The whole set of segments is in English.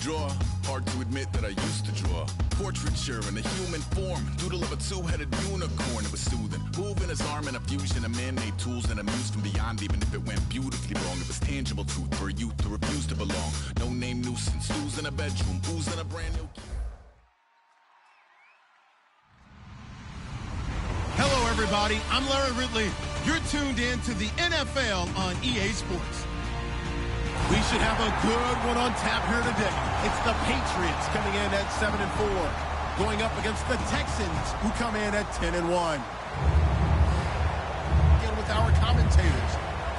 draw. Hard to admit that I used to draw. Portraiture in a human form. Doodle of a two-headed unicorn. It was soothing. Moving his arm in a fusion of man-made tools and a muse from beyond. Even if it went beautifully wrong, it was tangible truth for a youth to refuse to belong. No name nuisance. Who's in a bedroom? Who's in a brand new... Hello, everybody. I'm Larry Ridley. You're tuned in to the NFL on EA Sports. We should have a good one on tap here today. It's the Patriots coming in at 7-4, going up against the Texans, who come in at 10-1. Again with our commentators,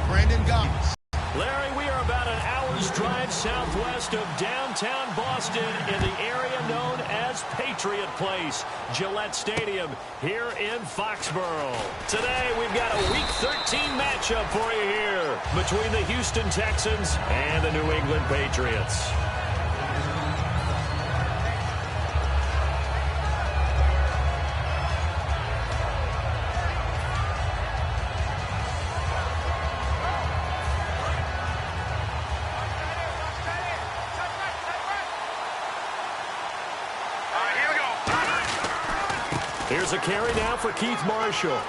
Brandon Goss. Larry, we are about an hour's drive southwest of downtown Boston in the area known as Patriot Place, Gillette Stadium, here in Foxborough. Today, we've got a Week 13 matchup for you here between the Houston Texans and the New England Patriots. Here's a carry now for Keith Marshall.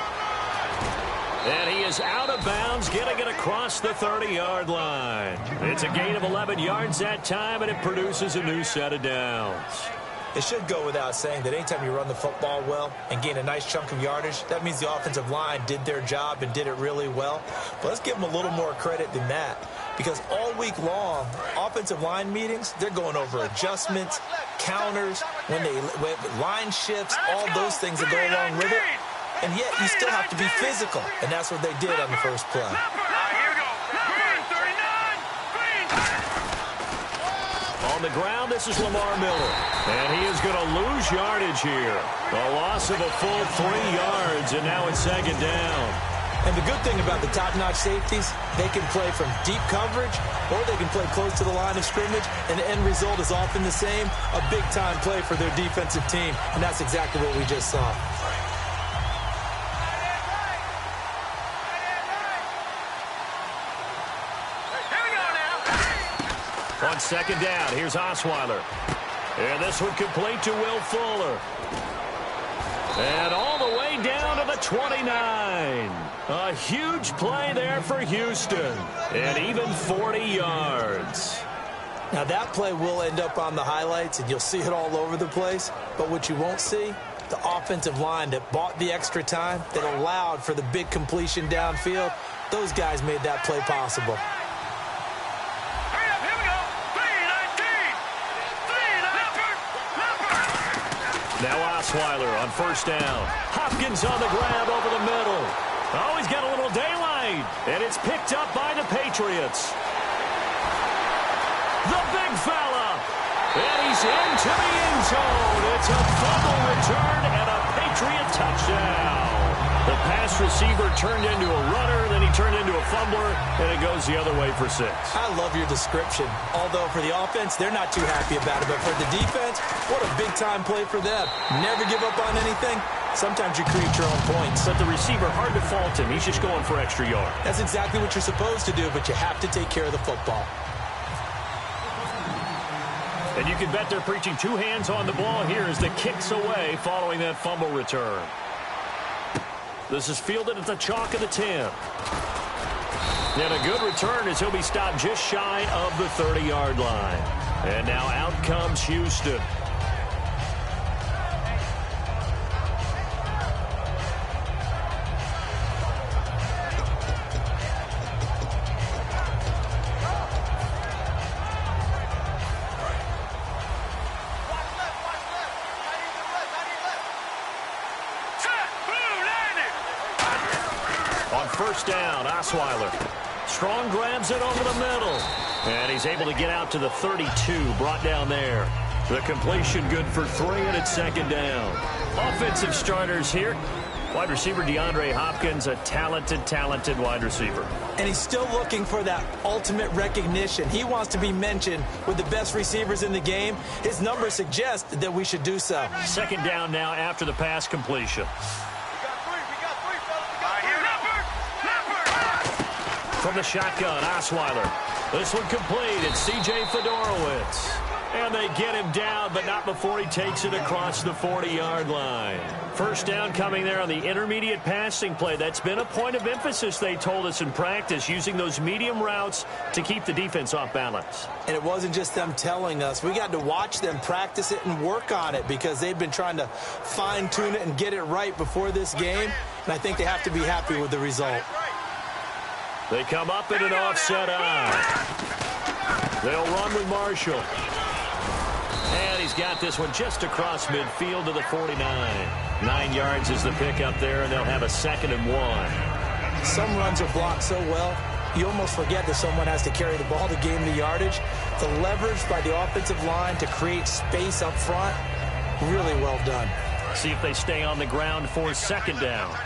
And he is out of bounds, getting it across the 30-yard line. It's a gain of 11 yards that time, and it produces a new set of downs. It should go without saying that anytime you run the football well and gain a nice chunk of yardage, that means the offensive line did their job and did it really well. But let's give them a little more credit than that, because all week long, offensive line meetings, they're going over adjustments, counters, when line shifts, all those things that go along with it. And yet, you still have to be physical, and that's what they did on the first play. On the ground, this is Lamar Miller. And he is going to lose yardage here. A loss of a full 3 yards, and now it's second down. And the good thing about the top-notch safeties, they can play from deep coverage, or they can play close to the line of scrimmage, and the end result is often the same, a big-time play for their defensive team. And that's exactly what we just saw. On second down, here's Osweiler. And this one complete to Will Fuller. And all the way down to the 29. A huge play there for Houston. And even 40 yards. Now that play will end up on the highlights, and you'll see it all over the place. But what you won't see, the offensive line that bought the extra time, that allowed for the big completion downfield, those guys made that play possible. Now Osweiler on first down. Hopkins on the grab over the middle. Oh, he's got a little daylight. And it's picked up by the Patriots. The big fella. And he's into the end zone. It's a fumble return and a Patriot touchdown. The pass receiver turned into a runner, then he turned into a fumbler, and it goes the other way for 6. I love your description. Although for the offense, they're not too happy about it. But for the defense, what a big-time play for them. Never give up on anything. Sometimes you create your own points. But the receiver, hard to fault him. He's just going for extra yard. That's exactly what you're supposed to do, but you have to take care of the football. And you can bet they're preaching 2 hands on the ball here as the kick's away following that fumble return. This is fielded at the chalk of the 10. And a good return as he'll be stopped just shy of the 30-yard line. And now out comes Houston. First down, Osweiler. Strong grabs it over the middle. And he's able to get out to the 32, brought down there. The completion good for 3, and it's second down. Offensive starters here. Wide receiver DeAndre Hopkins, a talented wide receiver. And he's still looking for that ultimate recognition. He wants to be mentioned with the best receivers in the game. His numbers suggest that we should do so. Second down now after the pass completion. From the shotgun, Osweiler. This one complete. It's C.J. Fedorowicz. And they get him down, but not before he takes it across the 40-yard line. First down coming there on the intermediate passing play. That's been a point of emphasis, they told us in practice, using those medium routes to keep the defense off balance. And it wasn't just them telling us. We got to watch them practice it and work on it because they've been trying to fine-tune it and get it right before this game. And I think they have to be happy with the result. They come up in an offset eye. They'll run with Marshall. And he's got this one just across midfield to the 49. 9 yards is the pickup there, and they'll have a 2nd and 1. Some runs are blocked so well, you almost forget that someone has to carry the ball to gain the yardage. The leverage by the offensive line to create space up front, really well done. See if they stay on the ground for 2nd down.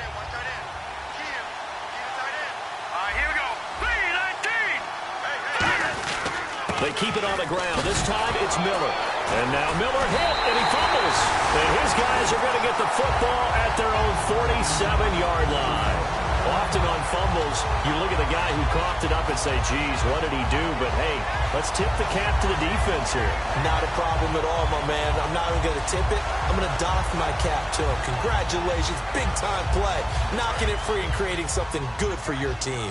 They keep it on the ground. This time it's Miller. And now Miller hit, and he fumbles. And his guys are going to get the football at their own 47-yard line. Often on fumbles, you look at the guy who coughed it up and say, geez, what did he do? But, hey, let's tip the cap to the defense here. Not a problem at all, my man. I'm not even going to tip it. I'm going to doff my cap to him. Congratulations. Big-time play. Knocking it free and creating something good for your team.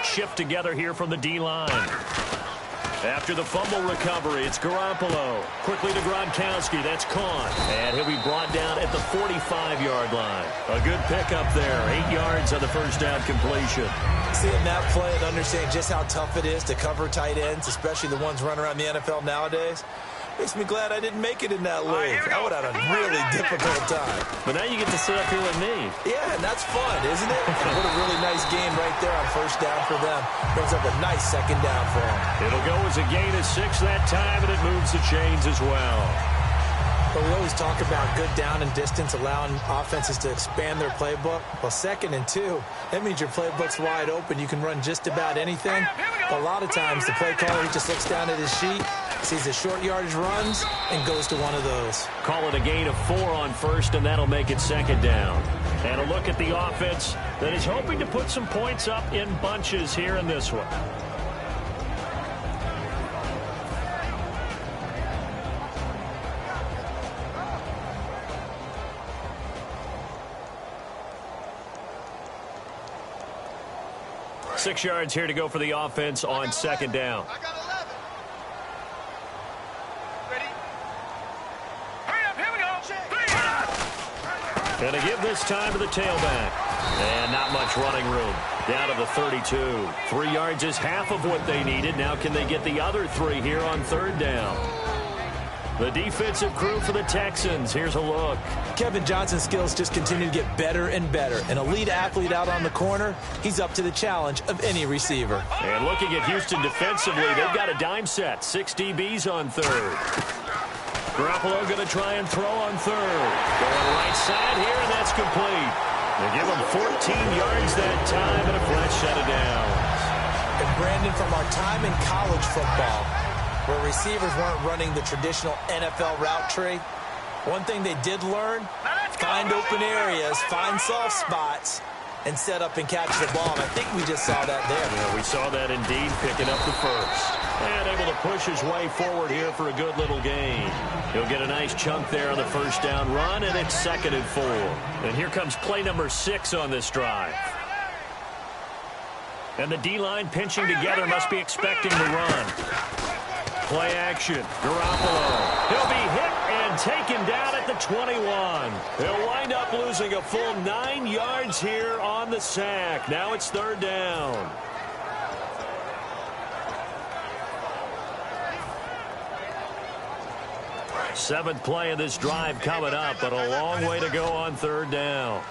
Shift together here from the D-line. After the fumble recovery, it's Garoppolo. Quickly to Gronkowski. That's Kahn. And he'll be brought down at the 45-yard line. A good pickup there. 8 yards on the first down completion. Seeing that play and understanding just how tough it is to cover tight ends, especially the ones running around the NFL nowadays, makes me glad I didn't make it in that league. I would have had a really difficult time. But now you get to sit up here with me. Yeah, and that's fun, isn't it? What a really nice game right there on first down for them. Brings up a nice 2nd down for them. It'll go as a gain of 6 that time, and it moves the chains as well. But we always talk about good down and distance, allowing offenses to expand their playbook. Well, 2nd and 2, that means your playbook's wide open. You can run just about anything. But a lot of times, the play caller, he just looks down at his sheet, sees the short yardage runs, and goes to one of those. Call it a gain of 4 on first, and that'll make it 2nd down. And a look at the offense that is hoping to put some points up in bunches here in this one. Six yards here to go for the offense on 2nd down. I got 11. Ready? Hurry up, here we go. And to give this time to the tailback. And not much running room. Down to the 32. 3 yards is half of what they needed. Now can they get the other 3 here on 3rd down? The defensive crew for the Texans. Here's a look. Kevin Johnson's skills just continue to get better and better. An elite athlete out on the corner, he's up to the challenge of any receiver. And looking at Houston defensively, they've got a dime set. 6 DBs on 3rd. Garoppolo going to try and throw on 3rd. Going right side here, and that's complete. They give him 14 yards that time and a fresh set of downs. And Brandon, from our time in college football, where receivers weren't running the traditional NFL route tree, one thing they did learn, find open areas, find soft spots, and set up and catch the ball. And I think we just saw that there. Yeah, we saw that indeed, picking up the first. And able to push his way forward here for a good little gain. He'll get a nice chunk there on the first down run, and it's 2nd and 4. And here comes play number 6 on this drive. And the D-line pinching together must be expecting the run. Play action. Garoppolo. He'll be hit and taken down at the 21. He'll wind up losing a full 9 yards here on the sack. Now it's 3rd down. Seventh play of this drive coming up, but a long way to go on 3rd down.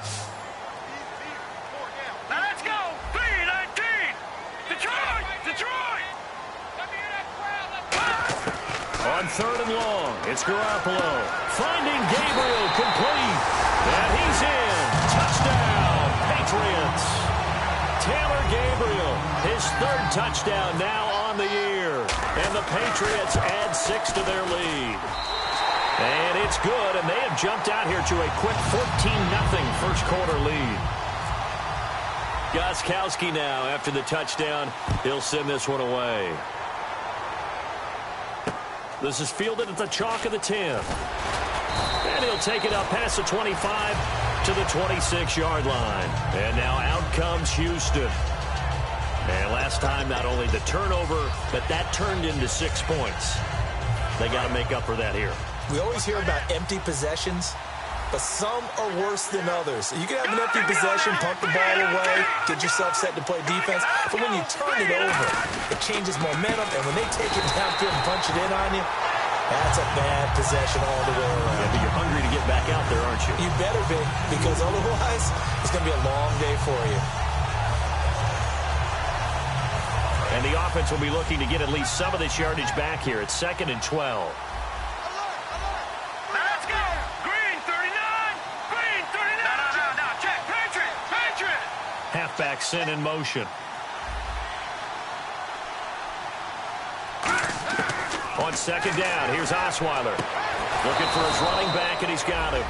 Now let's go. 3-19. Detroit. On 3rd and long, it's Garoppolo. Finding Gabriel, complete. And he's in. Touchdown, Patriots. Taylor Gabriel, his 3rd touchdown now on the year. And the Patriots add 6 to their lead. And it's good, and they have jumped out here to a quick 14-0 first quarter lead. Gostkowski now after the touchdown. He'll send this one away. This is fielded at the chalk of the 10. And he'll take it up past the 25 to the 26-yard line. And now out comes Houston. And last time, not only the turnover, but that turned into 6 points. They got to make up for that here. We always hear about empty possessions, but some are worse than others. You can have an empty possession, pump the ball away, get yourself set to play defense, but when you turn it over, it changes momentum, and when they take it downfield and punch it in on you, that's a bad possession all the way around. Yeah, but you're hungry to get back out there, aren't you? You better be, because otherwise, it's going to be a long day for you. And the offense will be looking to get at least some of this yardage back here. It's 2nd and 12. Let's go. Green 39. Green 39. No, check. Patriot. Halfback sent in motion. On 2nd down, here's Osweiler. Looking for his running back, and he's got him.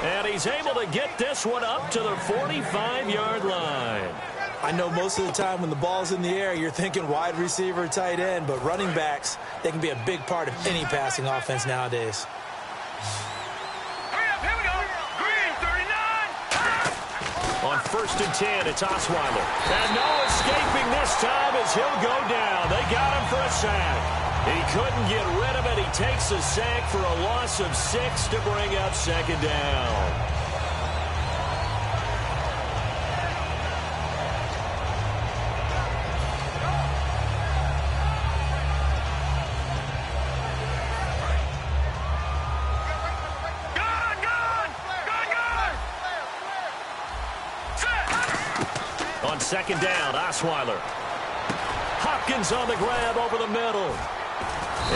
And he's able to get this one up to the 45-yard line. I know most of the time when the ball's in the air, you're thinking wide receiver, tight end, but running backs, they can be a big part of any passing offense nowadays. Hurry up, here we go. Green 39. On 1st and 10, it's Osweiler. And no escaping this time as he'll go down. They got him for a sack. He couldn't get rid of it. He takes a sack for a loss of 6 to bring up 2nd down. On 2nd down, Osweiler. Hopkins on the grab over the middle.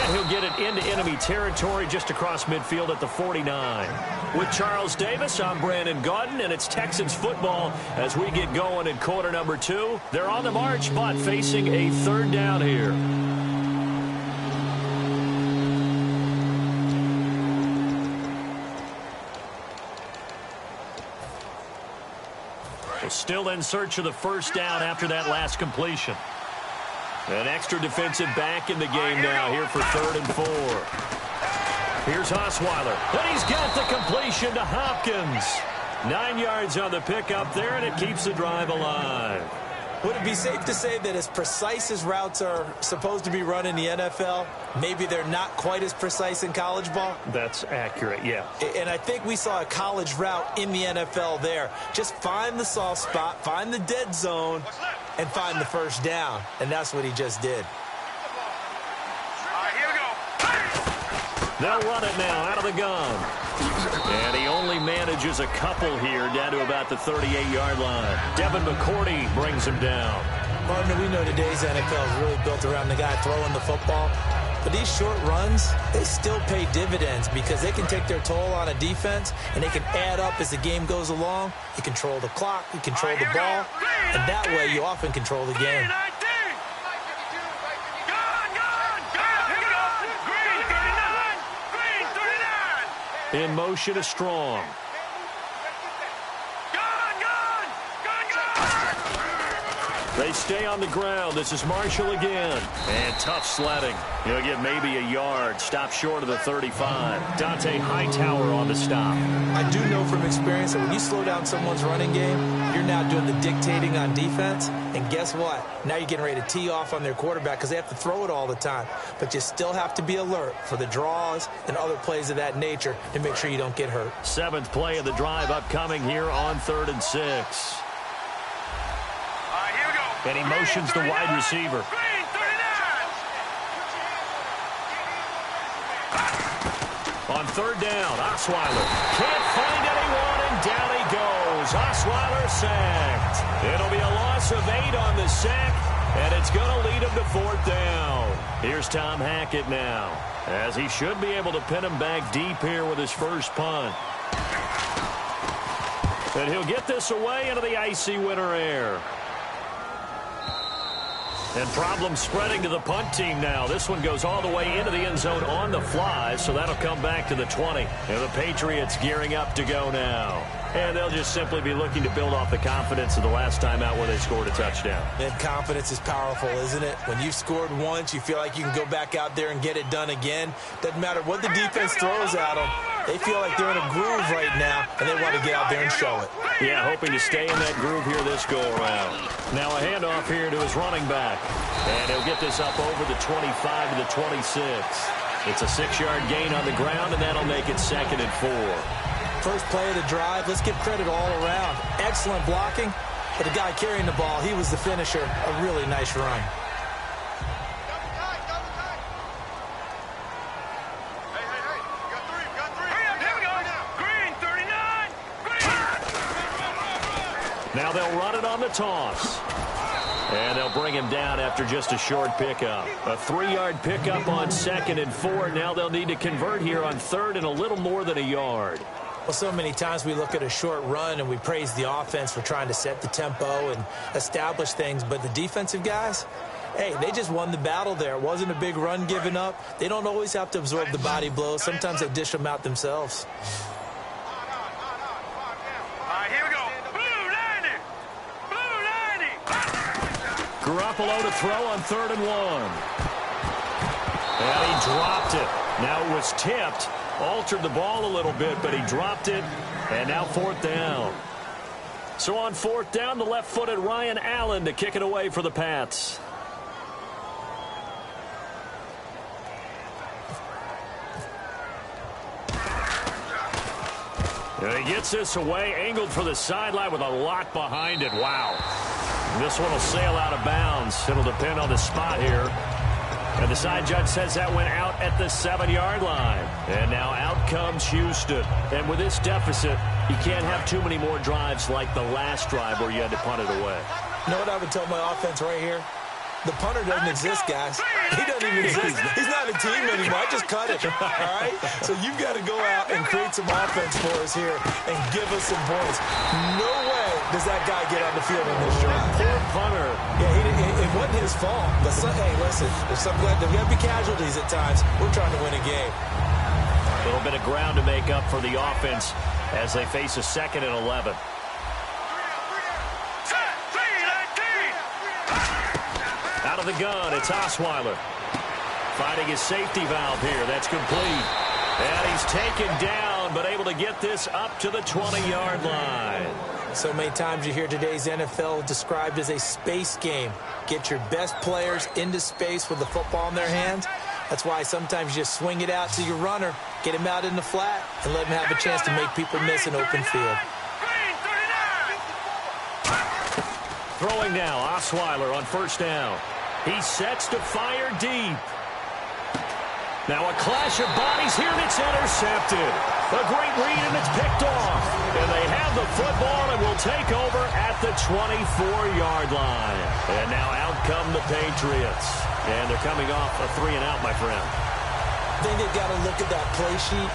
And he'll get it into enemy territory just across midfield at the 49. With Charles Davis, I'm Brandon Gaudin, and it's Texans football as we get going in quarter number 2. They're on the march, but facing a 3rd down here. Still in search of the 1st down after that last completion. An extra defensive back in the game now here for 3rd and 4. Here's Osweiler. And he's got the completion to Hopkins. 9 yards on the pickup there, and it keeps the drive alive. Would it be safe to say that as precise as routes are supposed to be run in the NFL, maybe they're not quite as precise in college ball? That's accurate, yeah. And I think we saw a college route in the NFL there. Just find the soft spot, find the dead zone, and find the 1st down. And that's what he just did. All right, here we go. They'll run it now out of the gun. And he only manages a couple here down to about the 38-yard line. Devin McCourty brings him down. Partner, we know today's NFL is really built around the guy throwing the football. But these short runs, they still pay dividends because they can take their toll on a defense, and they can add up as the game goes along. You control the clock, you control the ball, and that way you often control the game. In motion is Strong. They stay on the ground. This is Marshall again. And tough sledding. He'll get maybe a yard. Stop short of the 35. Dante Hightower on the stop. I do know from experience that when you slow down someone's running game, you're now doing the dictating on defense. And guess what? Now you're getting ready to tee off on their quarterback because they have to throw it all the time. But you still have to be alert for the draws and other plays of that nature to make sure you don't get hurt. 7th play of the drive upcoming here on 3rd and 6. And he motions the wide receiver. On 3rd down, Osweiler can't find anyone, and down he goes. Osweiler sacked. It'll be a loss of 8 on the sack, and it's going to lead him to 4th down. Here's Tom Hackett now, as he should be able to pin him back deep here with his first punt. And he'll get this away into the icy winter air. And problems spreading to the punt team now. This one goes all the way into the end zone on the fly, so that'll come back to the 20. And the Patriots gearing up to go now. And they'll just simply be looking to build off the confidence of the last time out where they scored a touchdown. And confidence is powerful, isn't it? When you've scored once, you feel like you can go back out there and get it done again. Doesn't matter what the defense throws at them. They feel like they're in a groove right now, and they want to get out there and show it. Yeah, hoping to stay in that groove here this go-around. Now a handoff here to his running back. And he'll get this up over the 25 to the 26. It's a 6-yard gain on the ground, and that'll make it 2nd and 4. First play of the drive, let's give credit all around. Excellent blocking, but the guy carrying the ball, he was the finisher. A really nice run. Now they'll run it on the toss. And they'll bring him down after just a short pickup. A 3-yard pickup on 2nd and 4. Now they'll need to convert here on 3rd and a little more than a yard. Well, so many times we look at a short run and we praise the offense for trying to set the tempo and establish things. But the defensive guys, hey, they just won the battle there. It wasn't a big run given up. They don't always have to absorb the body blows. Sometimes they dish them out themselves. Garoppolo to throw on 3rd and 1. And he dropped it. Now it was tipped. Altered the ball a little bit, but he dropped it. And now 4th down. So on 4th down, the left-footed Ryan Allen to kick it away for the Pats. And he gets this away, angled for the sideline with a lot behind it. Wow. This one will sail out of bounds. It'll depend on the spot here. And the side judge says that went out at the 7-yard line. And now out comes Houston. And with this deficit, you can't have too many more drives like the last drive where you had to punt it away. You know what I would tell my offense right here? The punter doesn't exist, guys. He doesn't even exist. He's not a team anymore. I just cut it, all right? So you've got to go out and create some offense for us here and give us some points. No way does that guy get on the field in this drive. Poor punter. Yeah, it wasn't his fault. But, hey, listen, there's got to be casualties at times. We're trying to win a game. A little bit of ground to make up for the offense as they face a 2nd and 11. Out of the gun, it's Osweiler. Finding his safety valve here. That's complete. And he's taken down, but able to get this up to the 20-yard line. So many times you hear today's NFL described as a space game. Get your best players into space with the football in their hands. That's why sometimes you just swing it out to your runner, get him out in the flat, and let him have a chance to make people miss an open field. Throwing now, Osweiler on 1st down. He sets to fire deep. Now a clash of bodies here, and it's intercepted. A great read, and it's picked off. And they have the football and will take over at the 24-yard line. And now out come the Patriots. And they're coming off a 3-and-out, my friend. I think they've got to look at that play sheet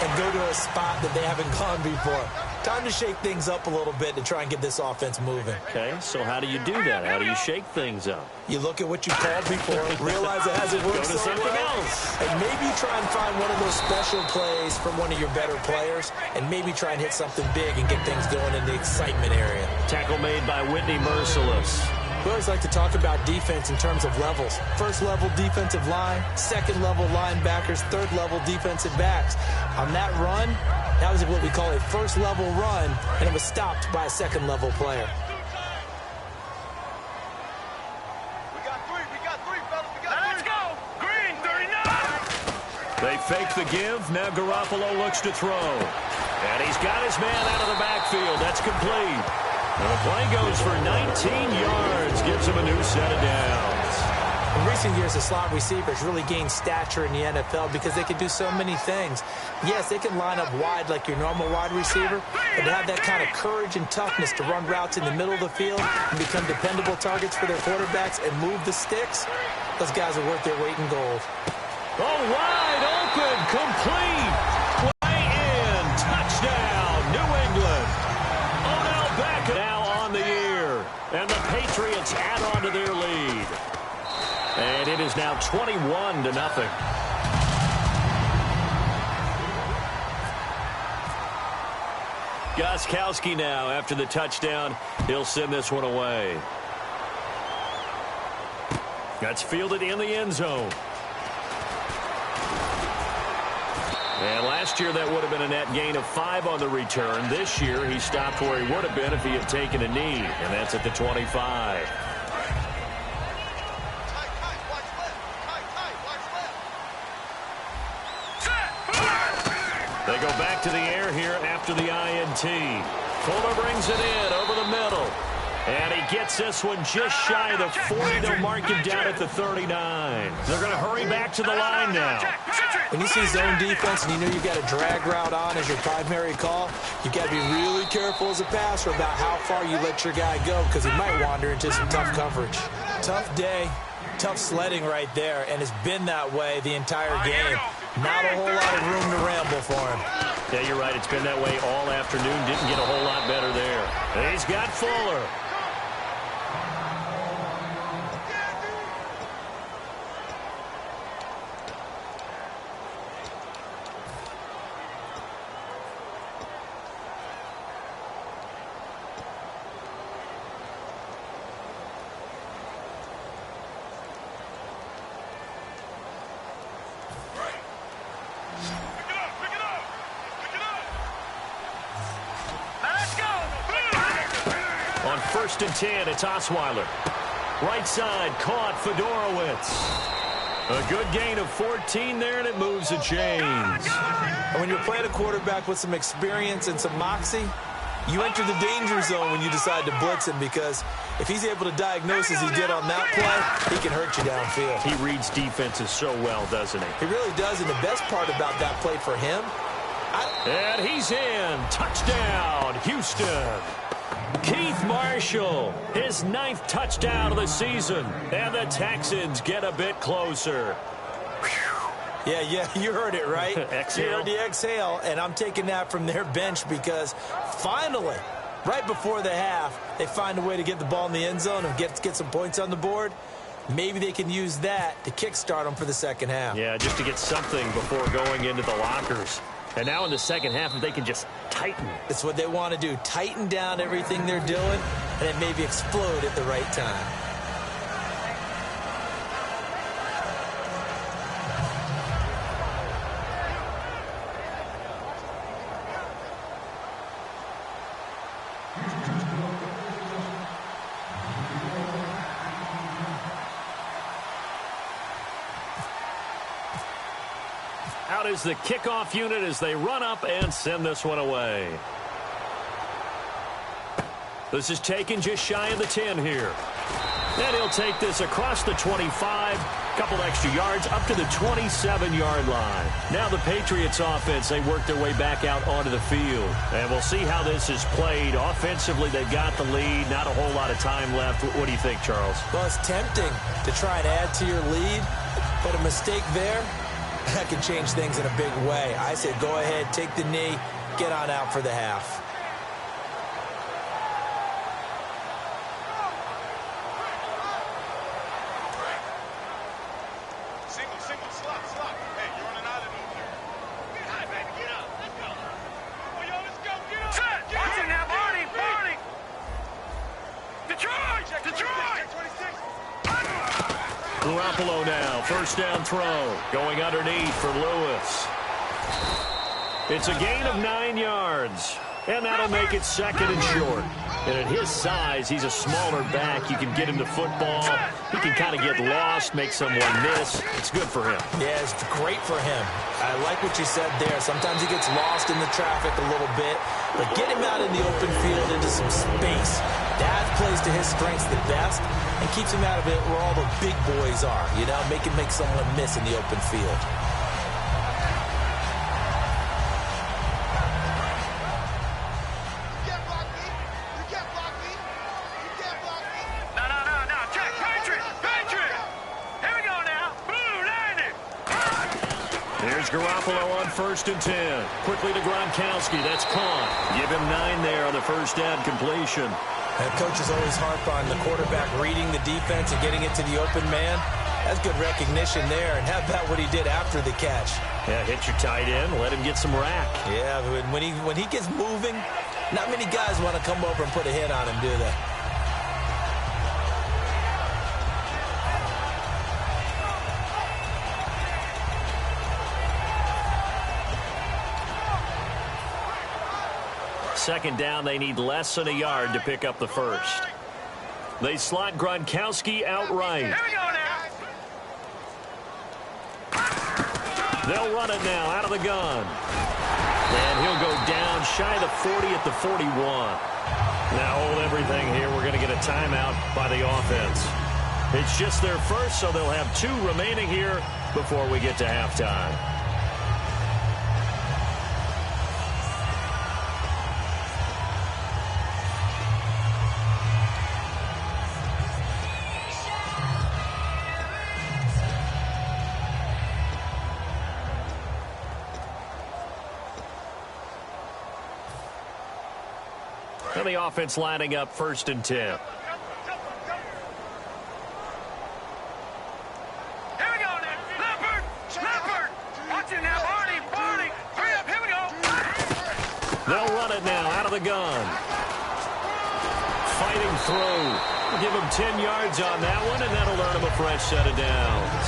and go to a spot that they haven't gone before. Time to shake things up a little bit to try and get this offense moving. Okay, so how do you do that? How do you shake things up? You look at what you called before, realize it hasn't worked Go to something else. and maybe try and find one of those special plays from one of your better players, and maybe try and hit something big and get things going in the excitement area. Tackle made by Whitney Merciless. We always like to talk about defense in terms of levels. First level defensive line, second level linebackers, third level defensive backs. On that run, that was what we call a first level run, and it was stopped by a second level player. We got three, fellas. Let's go. Green, 39. They fake the give. Now Garoppolo looks to throw. And he's got his man out of the backfield. That's complete. And the play goes for 19 yards. Gives him a new set of downs. In recent years, the slot receivers really gained stature in the NFL because they can do so many things. Yes, they can line up wide like your normal wide receiver, but to have that kind of courage and toughness to run routes in the middle of the field and become dependable targets for their quarterbacks and move the sticks, those guys are worth their weight in gold. Oh, wide open, complete. Play in, touchdown, New England. Odell Beckham now on the year, and the Patriots add on to their lead. And it is now 21-0. Gostkowski now after the touchdown. He'll send this one away. That's fielded in the end zone. And last year that would have been a net gain of 5 on the return. This year he stopped where he would have been if he had taken a knee, and that's at the 25. They go back to the air here after the INT. Fuller brings it in over the middle. And he gets this one just shy of the 40. They'll mark him down at the 39. They're going to hurry back to the line now. When you see zone defense and you know you've got a drag route on as your primary call, you've got to be really careful as a passer about how far you let your guy go because he might wander into some tough coverage. Tough day, tough sledding right there, and it's been that way the entire game. Not a whole lot of room to ramble for him. Yeah, you're right. It's been that way all afternoon. Didn't get a whole lot better there. He's got Fuller. On 1st and 10, it's Osweiler. Right side, caught Fedorowicz. A good gain of 14 there, and it moves the chains. And when you're playing a quarterback with some experience and some moxie, you enter the danger zone when you decide to blitz him because if he's able to diagnose as he did on that play, he can hurt you downfield. He reads defenses so well, doesn't he? He really does, and the best part about that play for him... And he's in. Touchdown, Houston. Keith Marshall, his 9th touchdown of the season. And the Texans get a bit closer. Yeah, you heard it, right? Exhale. You heard the exhale, and I'm taking that from their bench because finally, right before the half, they find a way to get the ball in the end zone and get some points on the board. Maybe they can use that to kickstart them for the second half. Yeah, just to get something before going into the lockers. And now in the second half, if they can just tighten. It's what they want to do. Tighten down everything they're doing, and then maybe explode at the right time. Out is the kickoff unit as they run up and send this one away. This is taken just shy of the 10 here. And he'll take this across the 25, couple extra yards up to the 27-yard line. Now the Patriots offense, they work their way back out onto the field. And we'll see how this is played. Offensively, they've got the lead. Not a whole lot of time left. What do you think, Charles? Well, it's tempting to try and add to your lead, but a mistake there, that can change things in a big way. I say go ahead, take the knee, get on out for the half. Single, slot. Hey, you're running out of there. Get high, baby, get up. Let's go. Come on, yo, let's go. Get up. Set. Watch it now, Barney. Detroit. Check 26. Garoppolo now, 1st down throw, going underneath for Lewis. It's a gain of 9 yards, and that'll make it 2nd and short. And at his size, he's a smaller back. You can get him to football. He can kind of get lost, make someone miss. It's good for him. Yeah, it's great for him. I like what you said there. Sometimes he gets lost in the traffic a little bit, but get him out in the open field into some space. That plays to his strengths the best and keeps him out of it where all the big boys are, you know, make someone miss in the open field. No. Check. Patriot. Here we go now. Boom, landing. There's Garoppolo on 1st and 10. Quickly to Gronkowski. That's caught. Give him 9 there on the 1st down completion. And coaches always harp on the quarterback reading the defense and getting it to the open man. That's good recognition there. And how about what he did after the catch? Yeah, hit your tight end. Let him get some rack. Yeah, when he gets moving, Not many guys want to come over and put a hit on him, do they? Second down, they need less than a yard to pick up the first. They slot Gronkowski out right. Here we go now. They'll run it now out of the gun. And he'll go down shy of the 40 at the 41. Now hold everything here. We're going to get a timeout by the offense. It's just their first, so they'll have 2 remaining here before we get to halftime. And the offense lining up 1st and 10. Here we go now. Leopard. Watch it now, Barney. Hurry up, here we go. They'll run it now out of the gun. Fighting through. Give him 10 yards on that one, and that'll earn him a fresh set of downs.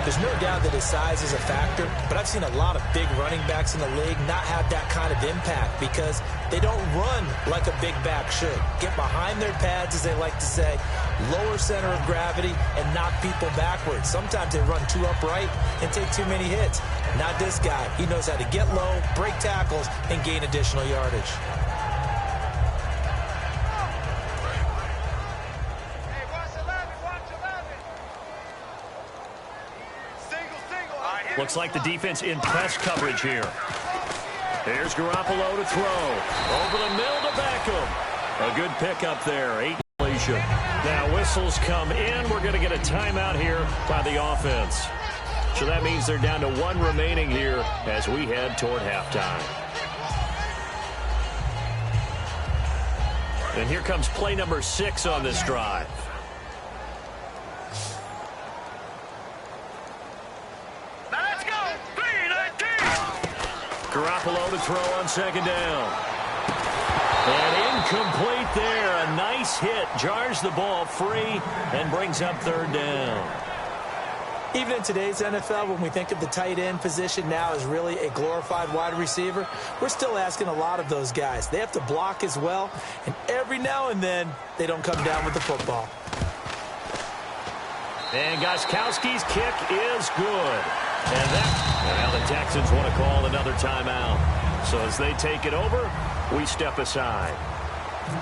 There's no doubt that his size is a factor, but I've seen a lot of big running backs in the league not have that kind of impact because they don't run like a big back should. Get behind their pads, as they like to say, lower center of gravity, and knock people backwards. Sometimes they run too upright and take too many hits. Not this guy. He knows how to get low, break tackles, and gain additional yardage. Looks like the defense in press coverage here. Here's Garoppolo to throw. Over the middle to Beckham. A good pickup there. 8 completion. Now whistles come in. We're going to get a timeout here by the offense. So that means they're down to 1 remaining here as we head toward halftime. And here comes play number 6 on this drive. Garoppolo to throw on 2nd down. And incomplete there. A nice hit. Jars the ball free and brings up 3rd down. Even in today's NFL, when we think of the tight end position now as really a glorified wide receiver, we're still asking a lot of those guys. They have to block as well, and every now and then, they don't come down with the football. And Gostkowski's kick is good. And now the Texans want to call another timeout. So as they take it over, we step aside.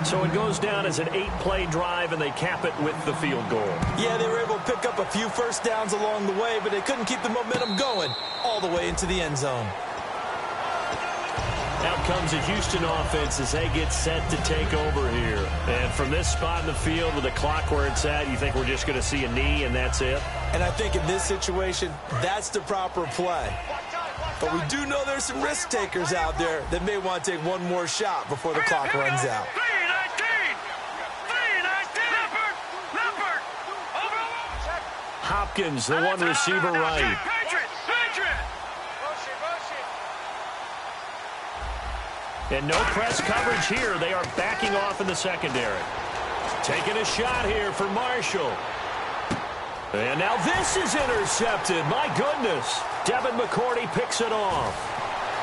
So it goes down as an 8-play drive, and they cap it with the field goal. Yeah, they were able to pick up a few first downs along the way, but they couldn't keep the momentum going all the way into the end zone. Out comes a Houston offense as they get set to take over here. And from this spot in the field with the clock where it's at, you think we're just going to see a knee and that's it? And I think in this situation, that's the proper play. But we do know there's some risk takers out there that may want to take one more shot before the clock runs out. 3-19. Leopard. Hopkins, the one receiver right. Patriot. And no press coverage here. They are backing off in the secondary. Taking a shot here for Marshall. And now this is intercepted. My goodness. Devin McCourty picks it off.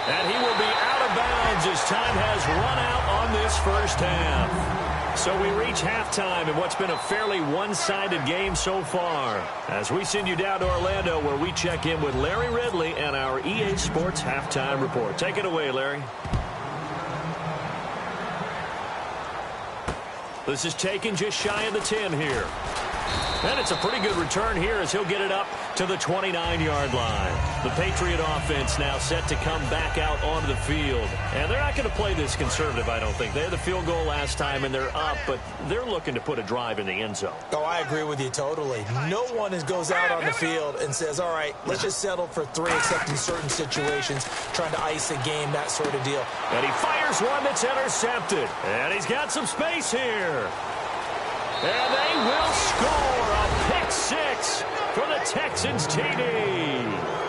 And he will be out of bounds as time has run out on this first half. So we reach halftime in what's been a fairly one-sided game so far. As we send you down to Orlando where we check in with Larry Ridley and our EA Sports Halftime Report. Take it away, Larry. This is taken just shy of the 10 here. And it's a pretty good return here as he'll get it up to the 29-yard line. The Patriot offense now set to come back out onto the field. And they're not going to play this conservative, I don't think. They had the field goal last time, and they're up, but they're looking to put a drive in the end zone. Oh, I agree with you totally. No one goes out on the field and says, all right, let's just settle for 3, except in certain situations, trying to ice a game, that sort of deal. And he fires one that's intercepted. And he's got some space here. And they will score a pick 6 for the Texans TD.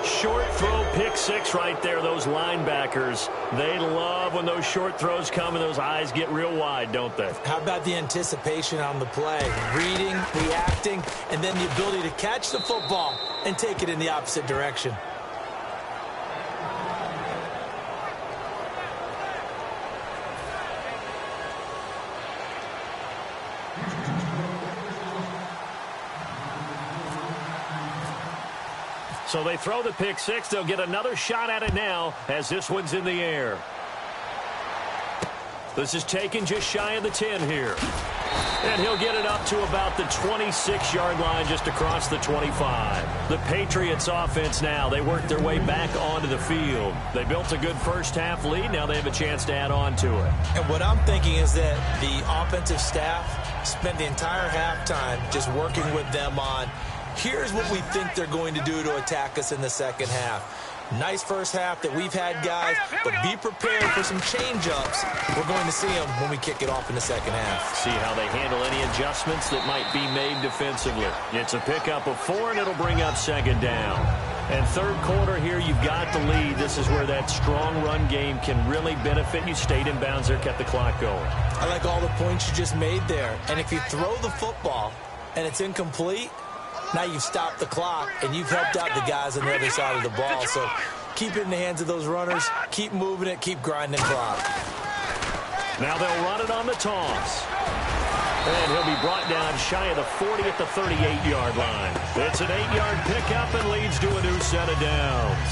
Short throw pick six right there, those linebackers. They love when those short throws come and those eyes get real wide, don't they? How about the anticipation on the play? Reading, reacting, and then the ability to catch the football and take it in the opposite direction. So they throw the pick six. They'll get another shot at it now as this one's in the air. This is taken just shy of the 10 here. And he'll get it up to about the 26-yard line, just across the 25. The Patriots offense now, they work their way back onto the field. They built a good first-half lead. Now they have a chance to add on to it. And what I'm thinking is that the offensive staff spent the entire halftime just working with them on, here's what we think they're going to do to attack us in the second half. Nice first half that we've had, guys, but be prepared for some change-ups. We're going to see them when we kick it off in the second half. See how they handle any adjustments that might be made defensively. It's a pickup of 4, and it'll bring up second down. And third quarter here, you've got the lead. This is where that strong run game can really benefit you. Stayed in bounds there, kept the clock going. I like all the points you just made there. And if you throw the football and it's incomplete, now you've stopped the clock, and you've helped out the guys on the other side of the ball. So keep it in the hands of those runners. Keep moving it. Keep grinding clock. Now they'll run it on the toss. And he'll be brought down shy of the 40 at the 38-yard line. It's an 8-yard pickup and leads to a new set of downs.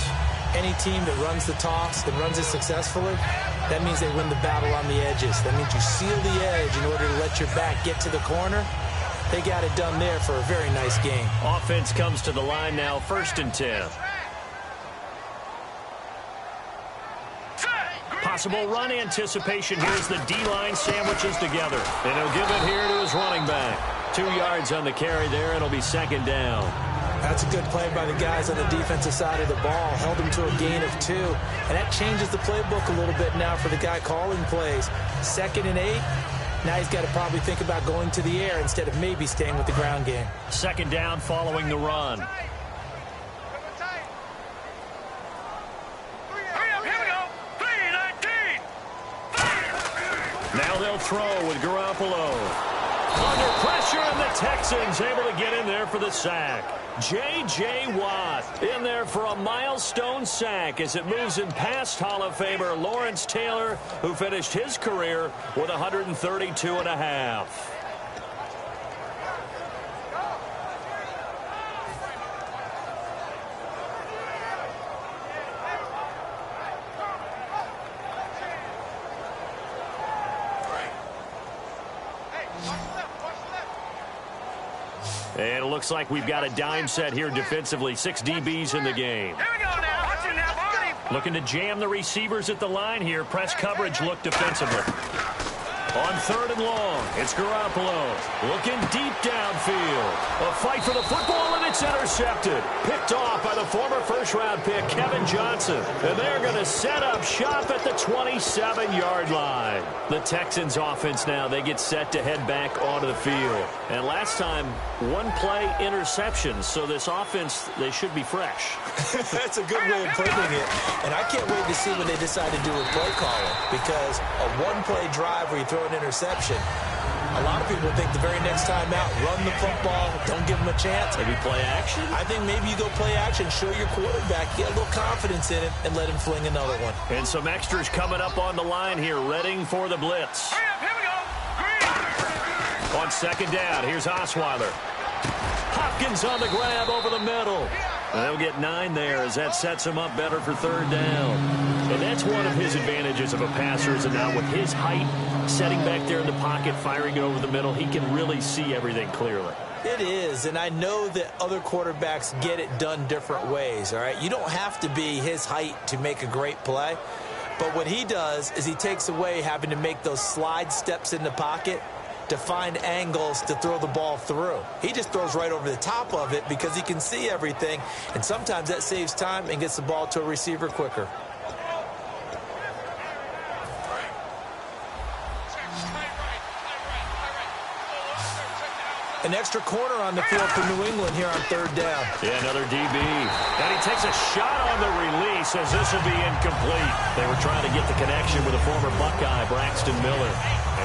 Any team that runs the toss and runs it successfully, that means they win the battle on the edges. That means you seal the edge in order to let your back get to the corner. They got it done there for a very nice game. Offense comes to the line now, 1st and 10. Possible run anticipation. Here's the D-line sandwiches together. And he'll give it here to his running back. 2 yards on the carry there, and it'll be second down. That's a good play by the guys on the defensive side of the ball. Held him to a gain of 2. And that changes the playbook a little bit now for the guy calling plays. 2nd and 8. Now he's got to probably think about going to the air instead of maybe staying with the ground game. Second down following the run. Now they'll throw with Garoppolo. Under pressure, and the Texans able to get in there for the sack. J.J. Watt in there for a milestone sack as it moves in past Hall of Famer Lawrence Taylor, who finished his career with 132.5. And it looks like we've got a dime set here defensively. 6 DBs in the game. Here we go now. Watch it now, Barney. Looking to jam the receivers at the line here. Press coverage look defensively. On 3rd and long, it's Garoppolo looking deep downfield. A fight for the football, and it's intercepted. Picked off by the former first-round pick, Kevin Johnson. And they're going to set up shop at the 27-yard line. The Texans offense now, they get set to head back onto the field. And last time, 1-play interception. So this offense, they should be fresh. That's a good way of putting it. And I can't wait to see what they decide to do with play calling, because a 1-play drive where you throw an interception, a lot of people think the very next time out, run the football, don't give them a chance. Maybe play action? I think maybe you go play action, show your quarterback, get a little confidence in him, and let him fling another one. And some extras coming up on the line here, readying for the blitz. Hurry up, here we go. Green. On 2nd down, here's Osweiler. Hopkins on the grab over the middle. And they'll get 9 there as that sets him up better for 3rd down. And that's one of his advantages of a passer, is that now with his height, setting back there in the pocket, firing it over the middle, he can really see everything clearly. It is, and I know that other quarterbacks get it done different ways, all right? You don't have to be his height to make a great play. But what he does is he takes away having to make those slide steps in the pocket to find angles to throw the ball through. He just throws right over the top of it because he can see everything, and sometimes that saves time and gets the ball to a receiver quicker. An extra corner on the field for New England here on third down. Yeah, another DB. And he takes a shot on the release as this will be incomplete. They were trying to get the connection with a former Buckeye, Braxton Miller.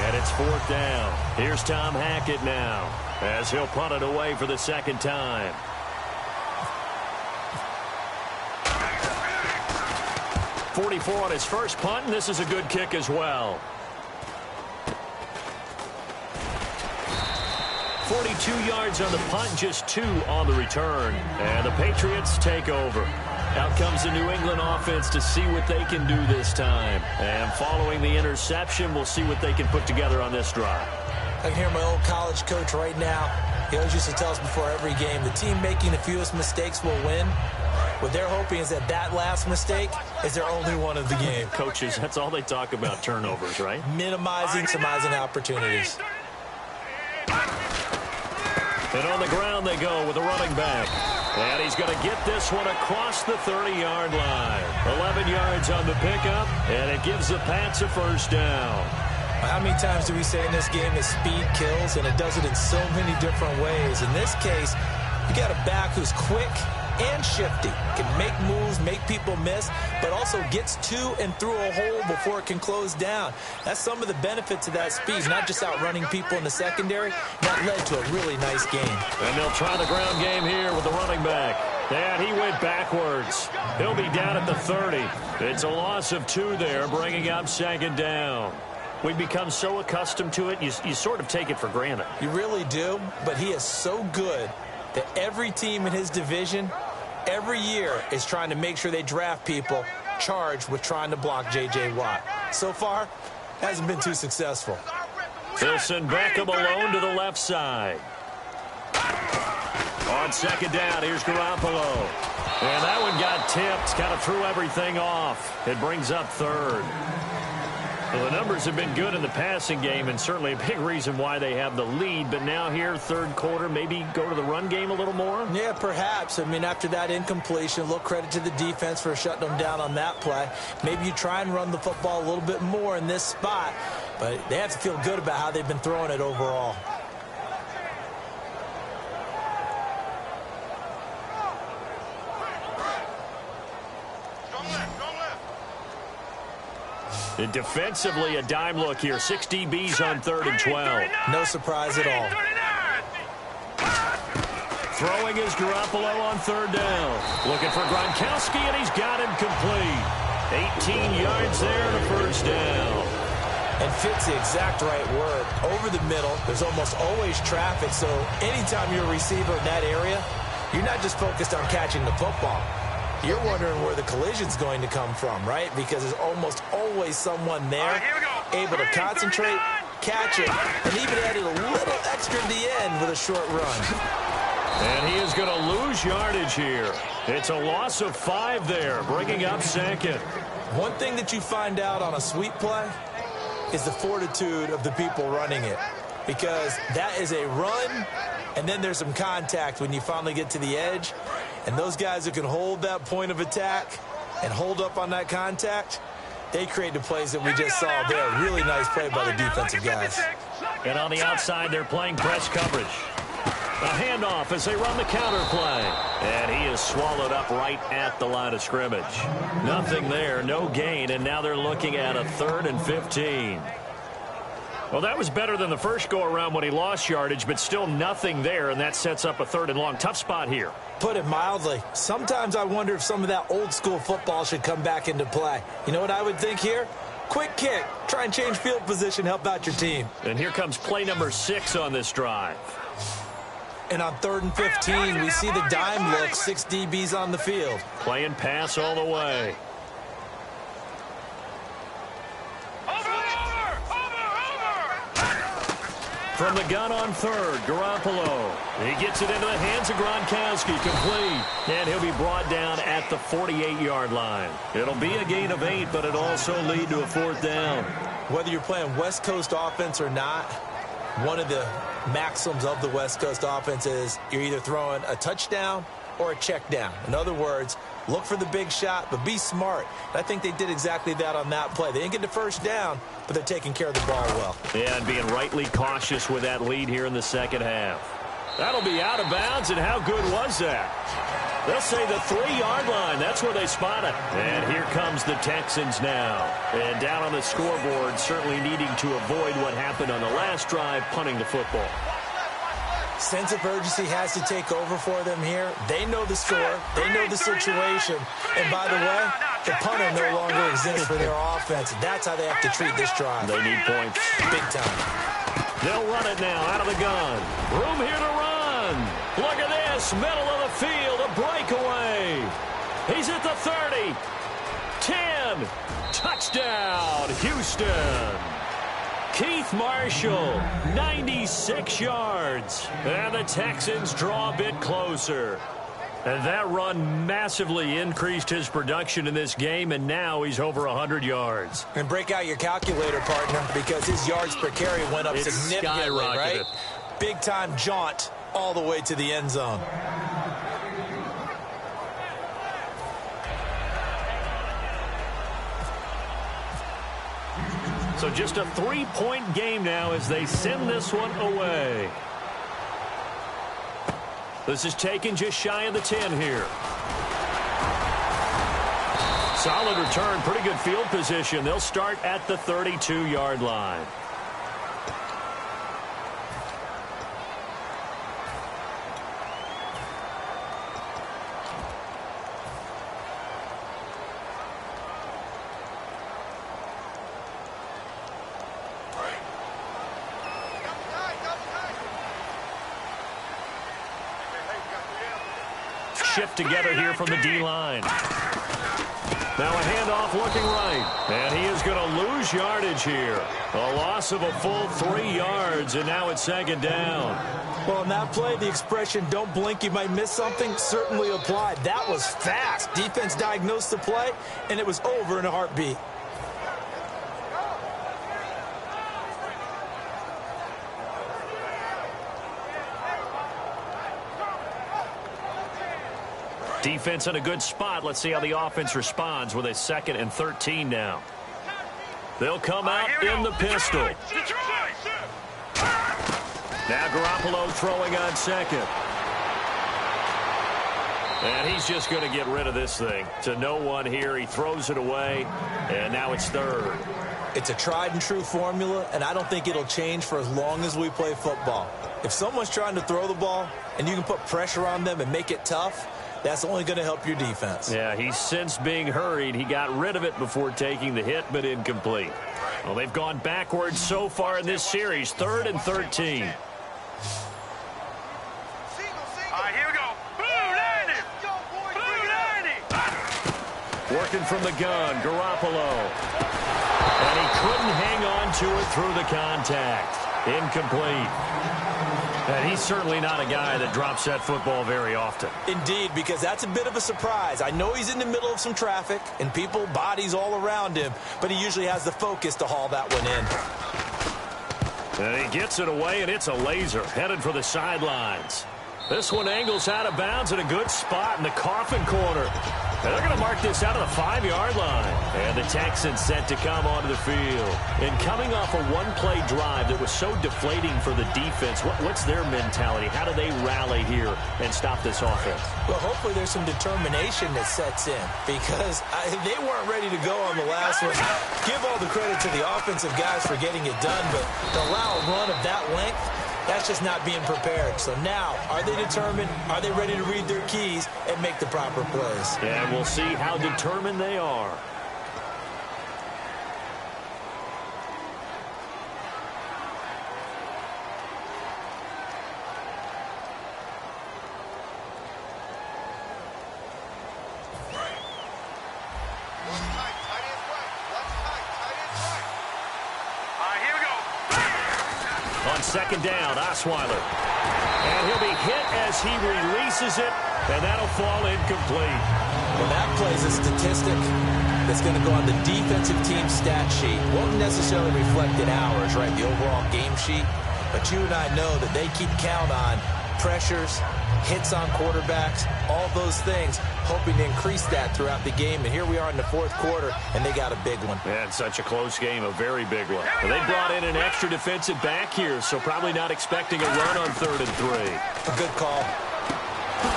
And it's fourth down. Here's Tom Hackett now as he'll punt it away for the second time. .44 on his first punt, and this is a good kick as well. 42 yards on the punt, just 2 on the return. And the Patriots take over. Out comes the New England offense to see what they can do this time. And following the interception, we'll see what they can put together on this drive. I can hear my old college coach right now. He always used to tell us before every game, the team making the fewest mistakes will win. What they're hoping is that last mistake is their only one of the game. Coaches, that's all they talk about, turnovers, right? Minimizing, surmising opportunities. And on the ground they go with a running back. And he's going to get this one across the 30-yard line. 11 yards on the pickup, and it gives the Pats a first down. How many times do we say in this game that speed kills, and it does it in so many different ways? In this case, you got a back who's quick and shifty, can make moves, make people miss, but also gets to and through a hole before it can close down. That's some of the benefits of that speed, not just outrunning people in the secondary. That led to a really nice game. And they'll try the ground game here with the running back. And he went backwards. He'll be down at the 30. It's a loss of 2 there, bringing up second down. We've become so accustomed to it, you sort of take it for granted. You really do, but he is so good that every team in his division every year is trying to make sure they draft people charged with trying to block J.J. Watt. So far, hasn't been too successful. They'll send Beckham alone to the left side. On second down, here's Garoppolo. And that one got tipped, kind of threw everything off. It brings up third. Well, the numbers have been good in the passing game, and certainly a big reason why they have the lead. But now here, third quarter, maybe go to the run game a little more? Yeah, perhaps. I mean, after that incompletion, a little credit to the defense for shutting them down on that play. Maybe you try and run the football a little bit more in this spot, but they have to feel good about how they've been throwing it overall. And defensively, a dime look here. 6 DBs on 3rd and 12. No surprise at all. Throwing is Garoppolo on 3rd down. Looking for Gronkowski, and he's got him complete. 18 yards there and a first down. And fits the exact right word. Over the middle, there's almost always traffic, so anytime you're a receiver in that area, you're not just focused on catching the football. You're wondering where the collision's going to come from, right? Because there's almost always someone there able to concentrate, catch it, and even added a little extra at the end with a short run. And he is going to lose yardage here. It's a loss of 5 there, bringing up second. One thing that you find out on a sweep play is the fortitude of the people running it. Because that is a run, and then there's some contact when you finally get to the edge. And those guys who can hold that point of attack and hold up on that contact, they create the plays that we just saw there. Really nice play by the defensive guys. And on the outside, they're playing press coverage. A handoff as they run the counter play. And he is swallowed up right at the line of scrimmage. Nothing there, no gain, and now they're looking at a 3rd and 15. Well, that was better than the first go-around when he lost yardage, but still nothing there, and that sets up a 3rd and long. Tough spot here. Put it mildly. Sometimes I wonder if some of that old-school football should come back into play. You know what I would think here? Quick kick. Try and change field position, help out your team. And here comes play number 6 on this drive. And on 3rd and 15, we see the dime look, 6 DBs on the field. Playing pass all the way. From the gun on 3rd, Garoppolo. He gets it into the hands of Gronkowski, complete. And he'll be brought down at the 48-yard line. It'll be a gain of 8, but it'll also lead to a 4th down. Whether you're playing West Coast offense or not, one of the maxims of the West Coast offense is you're either throwing a touchdown or a check down. In other words, look for the big shot, but be smart. And I think they did exactly that on that play. They didn't get the first down, but they're taking care of the ball well. Yeah, and being rightly cautious with that lead here in the second half. That'll be out of bounds, and how good was that? They'll say the 3-yard line. That's where they spot it. And here comes the Texans now. And down on the scoreboard, certainly needing to avoid what happened on the last drive, punting the football. Sense of urgency has to take over for them here. They know the score. They know the situation. And by the way, the punter no longer exists for their offense. That's how they have to treat this drive. They need points. Big time. They'll run it now out of the gun. Room here to run. Look at this. Middle of the field. A breakaway. He's at the 30. 10. Touchdown, Houston. Keith Marshall, 96 yards. And the Texans draw a bit closer. And that run massively increased his production in this game, and now he's over 100 yards. And break out your calculator, partner, because his yards per carry went up significantly, right? Big-time jaunt all the way to the end zone. So just a 3-point game now as they send this one away. This is taken just shy of the 10 here. Solid return, pretty good field position. They'll start at the 32-yard line. Shift together here from the D-line. Now a handoff looking right. And he is going to lose yardage here. A loss of a full 3 yards, and now it's second down. Well, in that play, the expression, don't blink, you might miss something, certainly applied. That was fast. Defense diagnosed the play, and it was over in a heartbeat. Defense in a good spot. Let's see how the offense responds with a 2nd and 13 now. They'll come out in the pistol. Now Garoppolo throwing on second. And he's just going to get rid of this thing. To no one here. He throws it away. And now it's 3rd. It's a tried and true formula, and I don't think it'll change for as long as we play football. If someone's trying to throw the ball and you can put pressure on them and make it tough, that's only going to help your defense. Yeah, he's since being hurried. He got rid of it before taking the hit, but incomplete. Well, they've gone backwards so far in this series. 3rd and 13. All right, here we go. Blue 90. Blue 90. Working from the gun, Garoppolo. And he couldn't hang on to it through the contact. Incomplete. And he's certainly not a guy that drops that football very often. Indeed, because that's a bit of a surprise. I know he's in the middle of some traffic and people, bodies all around him, but he usually has the focus to haul that one in. And he gets it away, and it's a laser headed for the sidelines. This one angles out of bounds in a good spot in the coffin corner. And they're going to mark this out of the 5-yard line. And the Texans set to come onto the field. And coming off a one-play drive that was so deflating for the defense, what's their mentality? How do they rally here and stop this offense? Well, hopefully there's some determination that sets in, because they weren't ready to go on the last one. Give all the credit to the offensive guys for getting it done, but to allow a run of that length, that's just not being prepared. So now, are they determined? Are they ready to read their keys and make the proper plays? And we'll see how determined they are. On second down, Osweiler. And he'll be hit as he releases it, and that'll fall incomplete. Well, that plays a statistic that's going to go on the defensive team stat sheet. Won't necessarily reflect in ours, right, the overall game sheet. But you and I know that they keep count on pressures, hits on quarterbacks, all those things, hoping to increase that throughout the game. And here we are in the fourth quarter, and they got a big one. Yeah, it's such a close game, a very big one. Well, they brought in an extra defensive back here, so probably not expecting a run on 3rd and 3. A good call.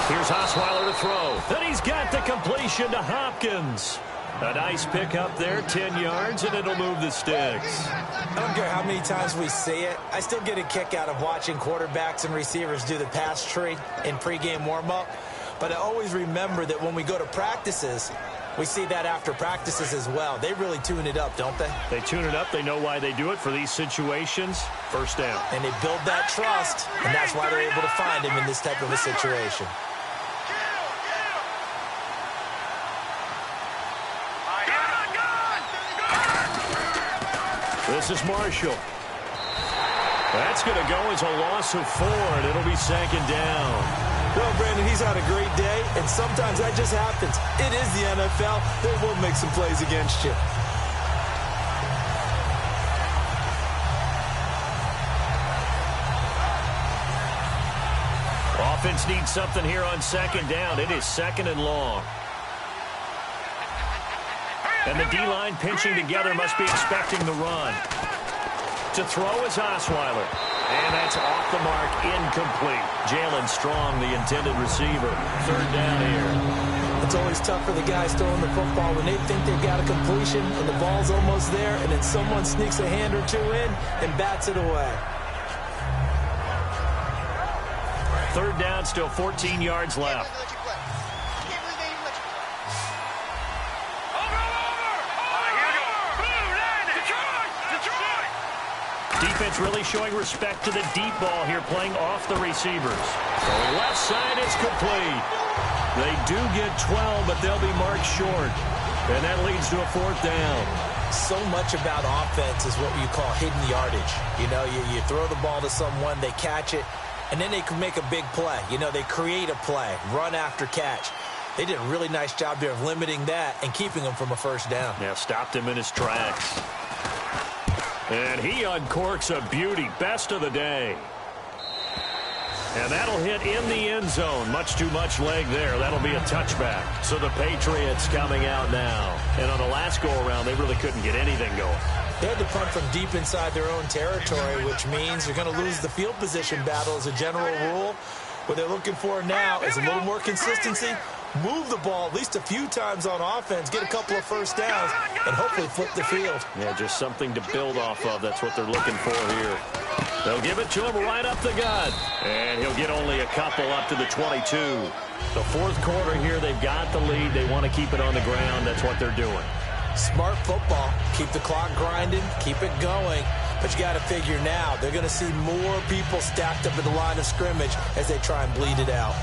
Here's Osweiler to throw. Then he's got the completion to Hopkins. A nice pickup there, 10 yards, and it'll move the sticks. I don't care how many times we see it. I still get a kick out of watching quarterbacks and receivers do the pass tree in pregame warm-up. But I always remember that when we go to practices, we see that after practices as well. They really tune it up, don't they? They tune it up. They know why they do it for these situations. First down. And they build that trust, and that's why they're able to find him in this type of a situation. This is Marshall. That's going to go as a loss of 4, and it'll be 2nd down. Well, Brandon, he's had a great day, and sometimes that just happens. It is the NFL. They will make some plays against you. Offense needs something here on 2nd down. It is 2nd and long. And the D-line pinching together must be expecting the run. To throw is Osweiler. And that's off the mark, incomplete. Jalen Strong, the intended receiver. 3rd down here. It's always tough for the guys throwing the football when they think they've got a completion and the ball's almost there, and then someone sneaks a hand or two in and bats it away. 3rd down, still 14 yards left. Defense really showing respect to the deep ball here, playing off the receivers. So left side is complete. They do get 12, but they'll be marked short. And that leads to a 4th down. So much about offense is what you call hidden yardage. You know, you throw the ball to someone, they catch it, and then they can make a big play. You know, they create a play, run after catch. They did a really nice job there of limiting that and keeping him from a 1st down. Yeah, stopped him in his tracks. And he uncorks a beauty, best of the day. And that'll hit in the end zone. Much too much leg there. That'll be a touchback. So the Patriots coming out now. And on the last go-around, they really couldn't get anything going. They had to punt from deep inside their own territory, which means you're going to lose the field position battle as a general rule. What they're looking for now is a little more consistency. Move the ball at least a few times on offense, get a couple of 1st downs, and hopefully flip the field. Yeah, just something to build off of. That's what they're looking for here. They'll give it to him right up the gut. And he'll get only a couple up to the 22. The 4th quarter here, they've got the lead. They want to keep it on the ground. That's what they're doing. Smart football. Keep the clock grinding, keep it going. But you got to figure now, they're going to see more people stacked up at the line of scrimmage as they try and bleed it out.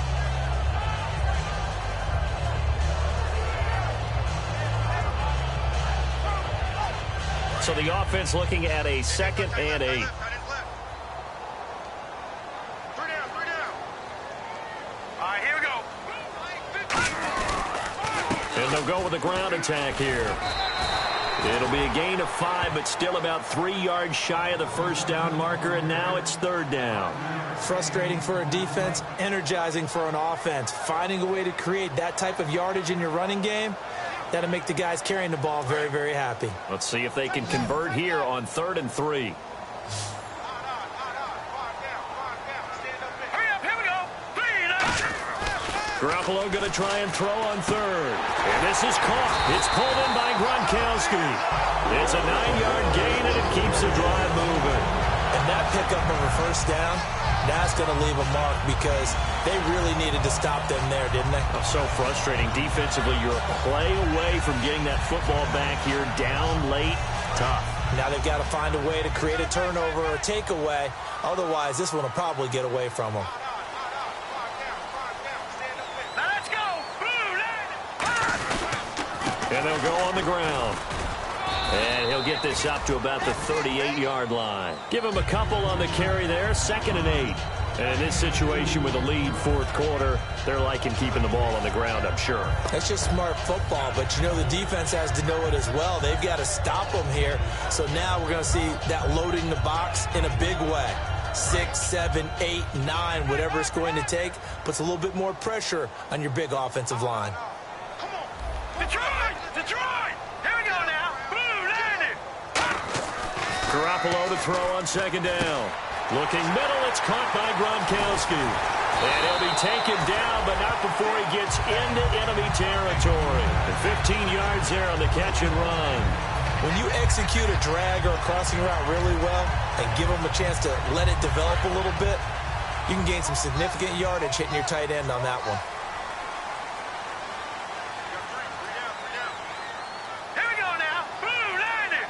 So the offense looking at a 2nd and 8. 3 down. All right, here we go. And they'll go with a ground attack here. It'll be a gain of 5, but still about 3 yards shy of the 1st down marker, and now it's 3rd down. Frustrating for a defense, energizing for an offense. Finding a way to create that type of yardage in your running game, that'll make the guys carrying the ball very, very happy. Let's see if they can convert here on 3rd and 3. Hurry up, here we go. 3 down. Garoppolo going to try and throw on 3rd. And this is caught. It's pulled in by Gronkowski. It's a 9-yard gain, and it keeps the drive moving. And that pickup of a 1st down, that's going to leave a mark because they really needed to stop them there, didn't they? So frustrating. Defensively, you're a play away from getting that football back here down late. Tough. Now they've got to find a way to create a turnover or a takeaway. Otherwise, this one will probably get away from them. Now let's go. And they'll go on the ground. And he'll get this up to about the 38-yard line. Give him a couple on the carry there. 2nd and 8. And in this situation with a lead 4th quarter, they're liking keeping the ball on the ground, I'm sure. That's just smart football, but you know the defense has to know it as well. They've got to stop them here. So now we're going to see that loading the box in a big way. 6, 7, 8, 9, whatever it's going to take, puts a little bit more pressure on your big offensive line. Come on. Detroit! Detroit! Here we go now. Boom, landed. Garoppolo to throw on second down. Looking middle, it's caught by Gronkowski. And he'll be taken down, but not before he gets into enemy territory. And 15 yards there on the catch and run. When you execute a drag or a crossing route really well and give them a chance to let it develop a little bit, you can gain some significant yardage hitting your tight end on that one. Here we go now. Boom, landed.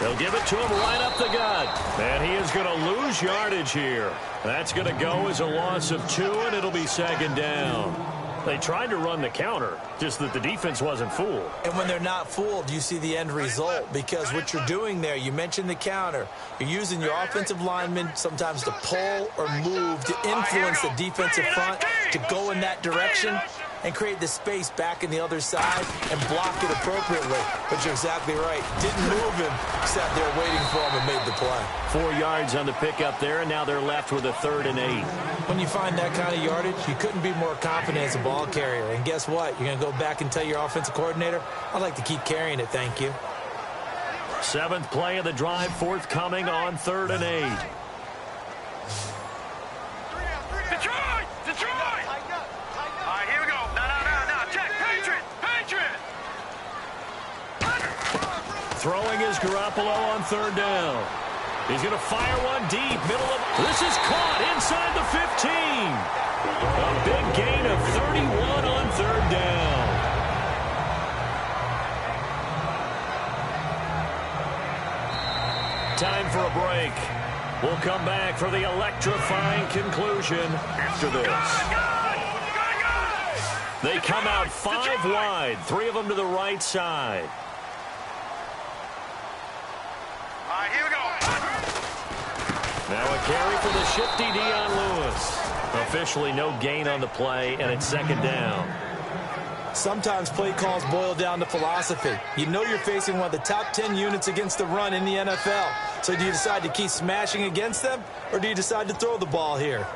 They'll give it to him right up the gut. And he is going to lose yardage here. That's going to go as a loss of 2, and it'll be second down. They tried to run the counter, just that the defense wasn't fooled. And when they're not fooled, you see the end result, because what you're doing there, you mentioned the counter. You're using your offensive linemen sometimes to pull or move to influence the defensive front to go in that direction and create the space back in the other side and block it appropriately. But you're exactly right. Didn't move him, sat there waiting for him and made the play. 4 yards on the pickup there, and now they're left with a 3rd and 8. When you find that kind of yardage, you couldn't be more confident as a ball carrier. And guess what? You're going to go back and tell your offensive coordinator, I'd like to keep carrying it, thank you. 7th play of the drive, forthcoming on 3rd and 8. Detroit! Detroit! All right, here we go. Now. Check. Patriot! Throwing is Garoppolo on 3rd down. He's going to fire one deep, middle of... This is caught inside the 15. A big gain of 31 on 3rd down. Time for a break. We'll come back for the electrifying conclusion after this. They come out 5 wide, 3 of them to the right side. All right, here we go. Now a carry for the shifty Dion Lewis. Officially no gain on the play, and it's 2nd down. Sometimes play calls boil down to philosophy. You know you're facing one of the top 10 units against the run in the NFL. So do you decide to keep smashing against them, or do you decide to throw the ball here?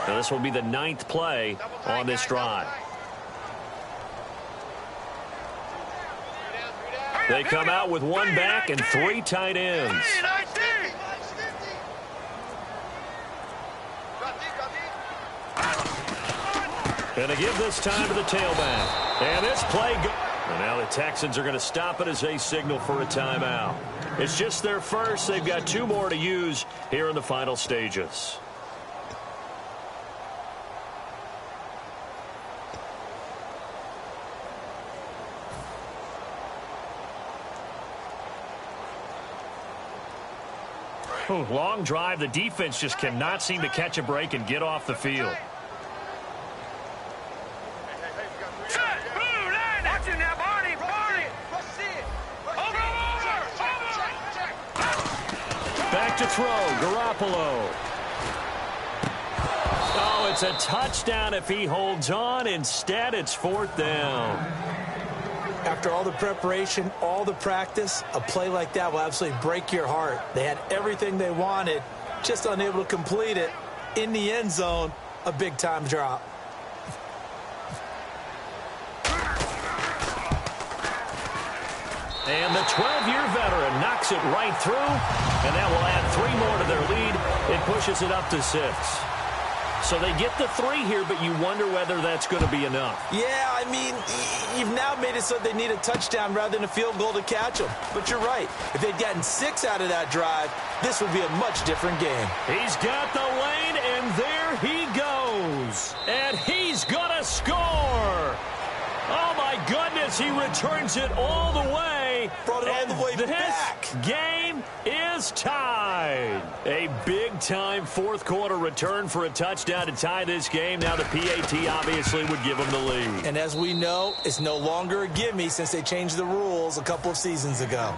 Now this will be the 9th play on this drive. They come out with 1 back and 3 tight ends. Going to give this time to the tailback. And this play... And now the Texans are going to stop it as they signal for a timeout. It's just their first. They've got 2 more to use here in the final stages. Long drive. The defense just cannot seem to catch a break and get off the field. Back to throw. Garoppolo. Oh, it's a touchdown if he holds on. Instead, it's 4th down. After all the preparation, all the practice, a play like that will absolutely break your heart. They had everything they wanted, just unable to complete it. In the end zone, a big-time drop. And the 12-year veteran knocks it right through, and that will add 3 more to their lead. It pushes it up to 6. So they get the 3 here, but you wonder whether that's going to be enough. Yeah, I mean, you've now made it so they need a touchdown rather than a field goal to catch them. But you're right. If they'd gotten 6 out of that drive, this would be a much different game. He's got the lane, and there he goes. And he's going to score. Oh, my goodness, he returns it all the way. Brought it all the way back. This game is tied. A big-time fourth-quarter return for a touchdown to tie this game. Now the PAT obviously would give them the lead. And as we know, it's no longer a gimme since they changed the rules a couple of seasons ago.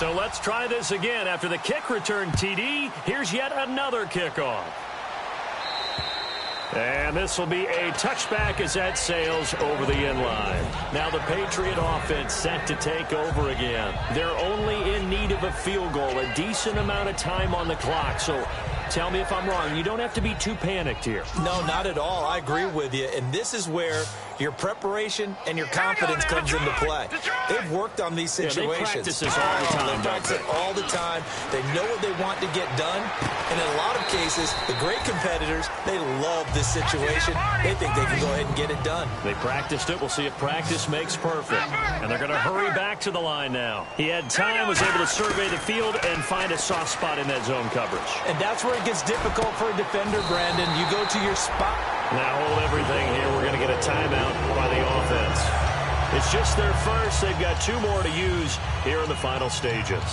So let's try this again. After the kick return TD, here's yet another kickoff. And this will be a touchback as that sails over the end line. Now the Patriot offense set to take over again. They're only in need of a field goal, a decent amount of time on the clock. So tell me if I'm wrong. You don't have to be too panicked here. No, not at all. I agree with you. And this is where your preparation and your confidence comes into play. They've worked on these situations. They practice this all the time. They practice it all the time. They know what they want to get done. And in a lot of cases, the great competitors, they love this situation. They think they can go ahead and get it done. They practiced it. We'll see if practice makes perfect. And they're going to hurry back to the line now. He had time, was able to survey the field and find a soft spot in that zone coverage. And that's where it gets difficult for a defender, Brandon. You go to your spot. Now hold everything here. We're going to get a timeout by the offense. It's just their first. They've got 2 more to use here in the final stages.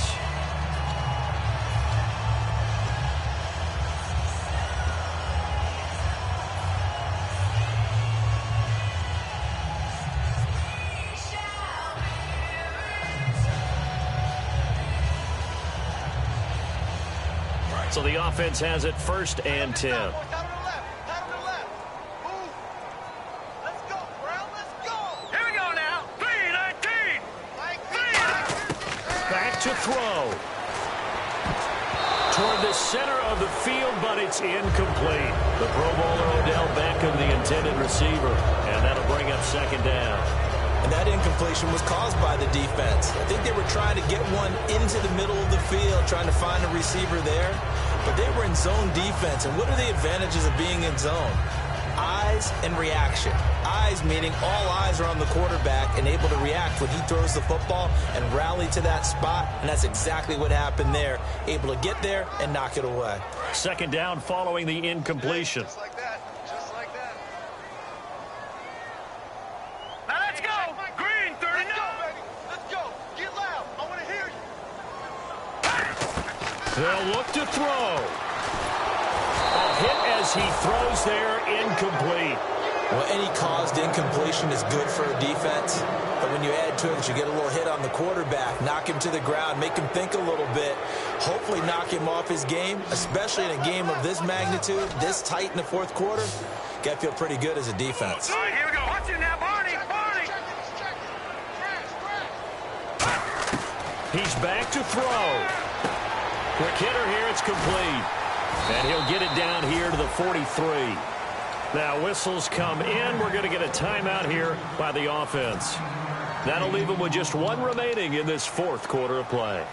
So the offense has it 1st and 10. To throw toward the center of the field, but it's incomplete. The Pro Bowler Odell Beckham, the intended receiver, and that'll bring up 2nd down. And that incompletion was caused by the defense. I think they were trying to get one into the middle of the field, trying to find a receiver there, but they were in zone defense. And what are the advantages of being in zone? Eyes and reaction. Eyes meaning all eyes are on the quarterback and able to react when he throws the football and rally to that spot, and that's exactly what happened there. Able to get there and knock it away. 2nd down following the incompletion. Just like that. Just like that. Now let's go. Green, 39. Let's go, baby. Let's go. Get loud. I want to hear you. They'll look to throw. A hit as he throws there, incomplete. Well, any caused incompletion is good for a defense. But when you add to it, you get a little hit on the quarterback, knock him to the ground, make him think a little bit, hopefully knock him off his game, especially in a game of this magnitude, this tight in the 4th quarter. Got to feel pretty good as a defense. All right, here we go. Watch it now, Barney. Barney. He's back to throw. Quick hitter here, it's complete. And he'll get it down here to the 43. Now whistles come in. We're going to get a timeout here by the offense. That'll leave them with just 1 remaining in this 4th quarter of play.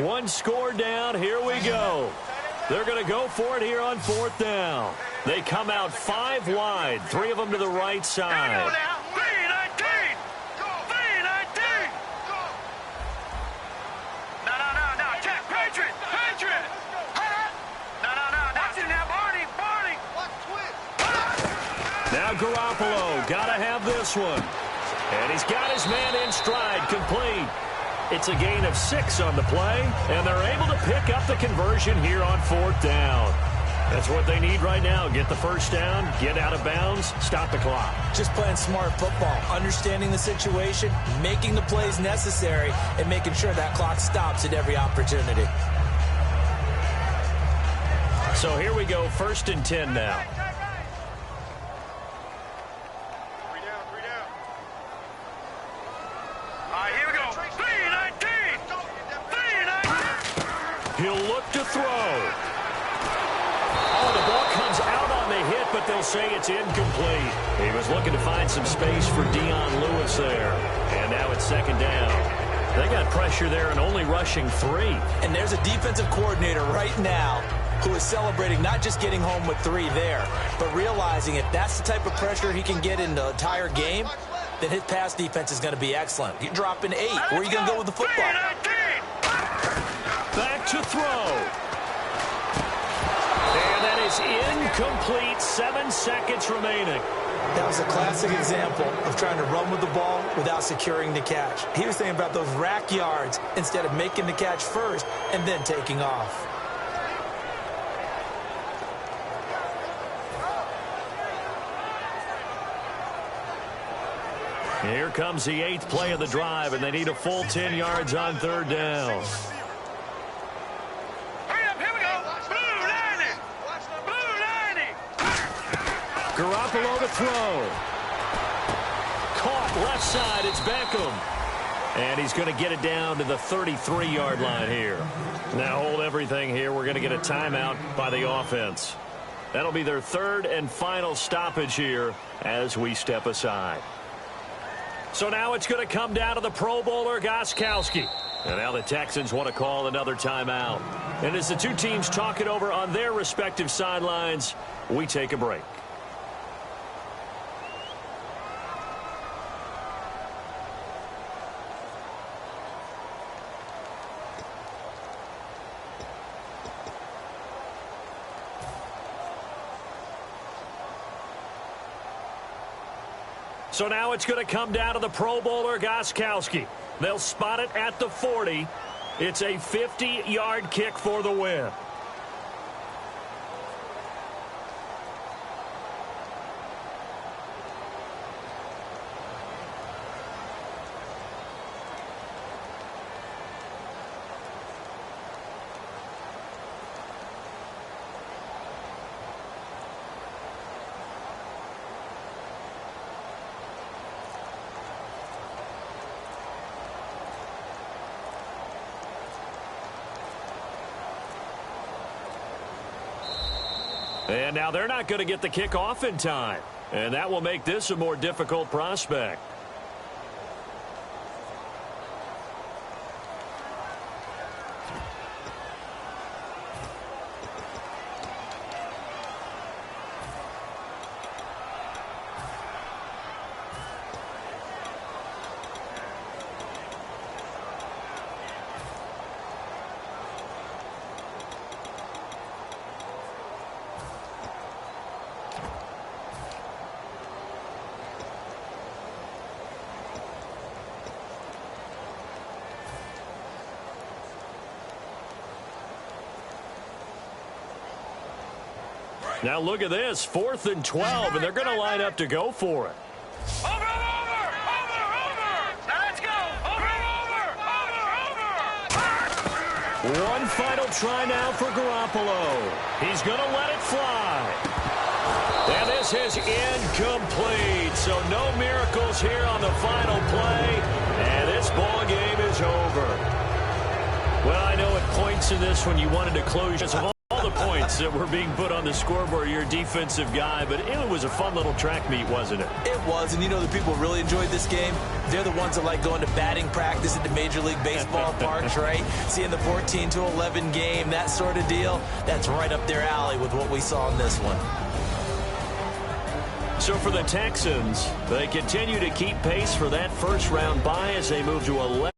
One score down. Here we go. They're going to go for it here on 4th down. They come out 5 wide, 3 of them to the right side. Now Garoppolo, got to have this one. And he's got his man in stride, complete. It's a gain of 6 on the play, and they're able to pick up the conversion here on 4th down. That's what they need right now. Get the 1st down, get out of bounds, stop the clock. Just playing smart football, understanding the situation, making the plays necessary, and making sure that clock stops at every opportunity. So here we go, 1st and 10 now. He'll look to throw. Oh, the ball comes out on the hit, but they'll say it's incomplete. He was looking to find some space for Dion Lewis there. And now it's 2nd down. They got pressure there and only rushing 3. And there's a defensive coordinator right now who is celebrating not just getting home with 3 there, but realizing if that's the type of pressure he can get in the entire game, then his pass defense is going to be excellent. You're dropping 8. Where are you going to go with the football? Back to throw. And that is incomplete. 7 seconds remaining. That was a classic example of trying to run with the ball without securing the catch. He was thinking about those rack yards instead of making the catch first and then taking off. Here comes the 8th play of the drive, and they need a full 10 yards on 3rd down. Hurry up, here we go. Blue 90. Blue 90. Garoppolo to throw. Caught left side. It's Beckham. And he's going to get it down to the 33-yard line here. Now hold everything here. We're going to get a timeout by the offense. That'll be their 3rd and final stoppage here as we step aside. So now it's going to come down to the Pro Bowler, Gostkowski. And now the Texans want to call another timeout. And as the two teams talk it over on their respective sidelines, we take a break. So now it's going to come down to the Pro Bowler, Gostkowski. They'll spot it at the 40. It's a 50-yard kick for the win. And now they're not going to get the kickoff in time. And that will make this a more difficult prospect. Now look at this, 4th and 12, and they're going to line up to go for it. Over. Now let's go. Over. One final try now for Garoppolo. He's going to let it fly. And this is incomplete. So no miracles here on the final play. And this ball game is over. Well, I know at points in this one you wanted to close all the points that were being put on the scoreboard. You're a defensive guy, but it was a fun little track meet, wasn't it? It was, and you know the people who really enjoyed this game? They're the ones that like going to batting practice at the Major League Baseball parks, right? Seeing the 14-11 game, that sort of deal, that's right up their alley with what we saw in this one. So for the Texans, they continue to keep pace for that first round bye as they move to 11.